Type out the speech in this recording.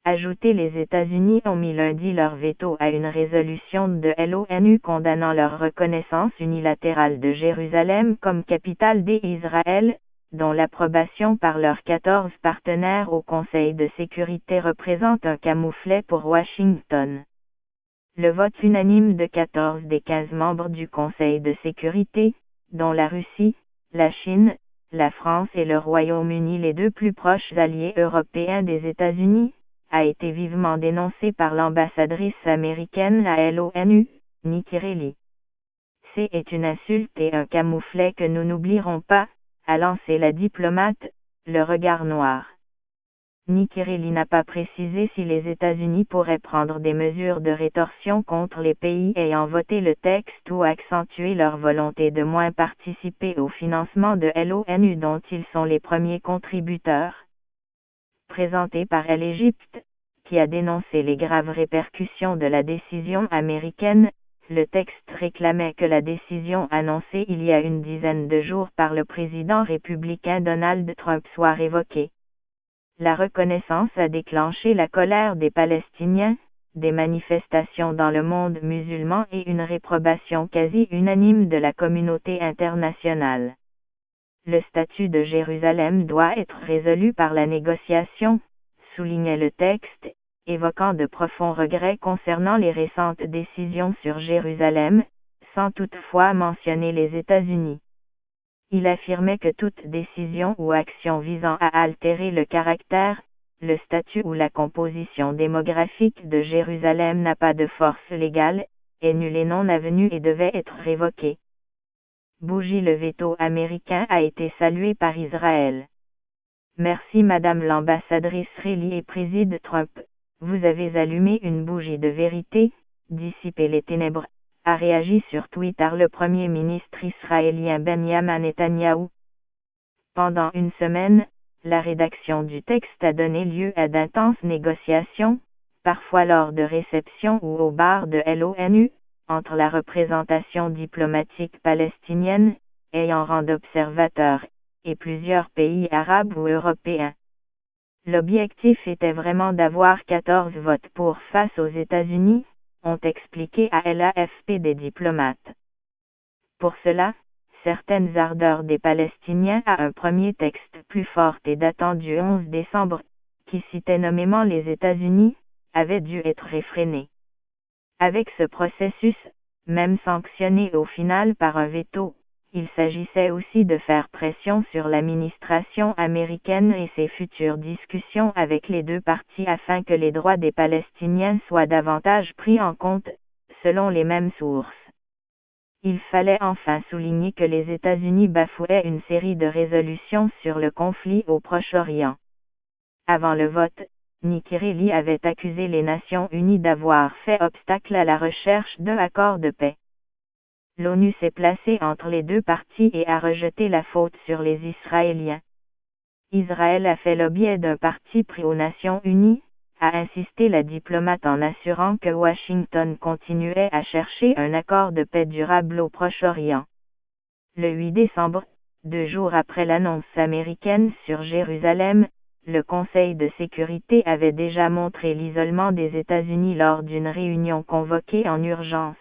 Ajouté, les États-Unis ont mis lundi leur veto à une résolution de l'ONU condamnant leur reconnaissance unilatérale de Jérusalem comme capitale d'Israël, dont l'approbation par leurs 14 partenaires au Conseil de sécurité représente un camouflet pour Washington. Le vote unanime de 14 des 15 membres du Conseil de sécurité, dont la Russie, la Chine, la France et le Royaume-Uni, les deux plus proches alliés européens des États-Unis, a été vivement dénoncé par l'ambassadrice américaine à l'ONU, Nikki Haley. C'est une insulte et un camouflet que nous n'oublierons pas, a lancé la diplomate, le regard noir. Nikki Haley n'a pas précisé si les États-Unis pourraient prendre des mesures de rétorsion contre les pays ayant voté le texte ou accentuer leur volonté de moins participer au financement de l'ONU dont ils sont les premiers contributeurs. Présenté par l'Égypte, qui a dénoncé les graves répercussions de la décision américaine, le texte réclamait que la décision annoncée il y a une dizaine de jours par le président républicain Donald Trump soit révoquée. La reconnaissance a déclenché la colère des Palestiniens, des manifestations dans le monde musulman et une réprobation quasi unanime de la communauté internationale. Le statut de Jérusalem doit être résolu par la négociation, soulignait le texte, évoquant de profonds regrets concernant les récentes décisions sur Jérusalem, sans toutefois mentionner les États-Unis. Il affirmait que toute décision ou action visant à altérer le caractère, le statut ou la composition démographique de Jérusalem n'a pas de force légale, est nulle et non avenue et devait être révoquée. Bougie. Le veto américain a été salué par Israël. Merci Madame l'ambassadrice Haley et Président Trump, vous avez allumé une bougie de vérité, dissipé les ténèbres, a réagi sur Twitter le Premier ministre israélien Benjamin Netanyahou. Pendant une semaine, la rédaction du texte a donné lieu à d'intenses négociations, parfois lors de réceptions ou au bar de l'ONU, entre la représentation diplomatique palestinienne, ayant rang d'observateur, et plusieurs pays arabes ou européens. L'objectif était vraiment d'avoir 14 votes pour face aux États-Unis, ont expliqué à l'AFP des diplomates. Pour cela, certaines ardeurs des Palestiniens à un premier texte plus fort et datant du 11 décembre, qui citait nommément les États-Unis, avaient dû être réfrénées. Avec ce processus, même sanctionné au final par un veto, il s'agissait aussi de faire pression sur l'administration américaine et ses futures discussions avec les deux parties afin que les droits des Palestiniens soient davantage pris en compte, selon les mêmes sources. Il fallait enfin souligner que les États-Unis bafouaient une série de résolutions sur le conflit au Proche-Orient. Avant le vote, Nikki Haley avait accusé les Nations Unies d'avoir fait obstacle à la recherche d'un accord de paix. L'ONU s'est placée entre les deux parties et a rejeté la faute sur les Israéliens. Israël a fait l'objet d'un parti pris aux Nations Unies, a insisté la diplomate en assurant que Washington continuait à chercher un accord de paix durable au Proche-Orient. Le 8 décembre, 2 jours après l'annonce américaine sur Jérusalem, le Conseil de sécurité avait déjà montré l'isolement des États-Unis lors d'une réunion convoquée en urgence.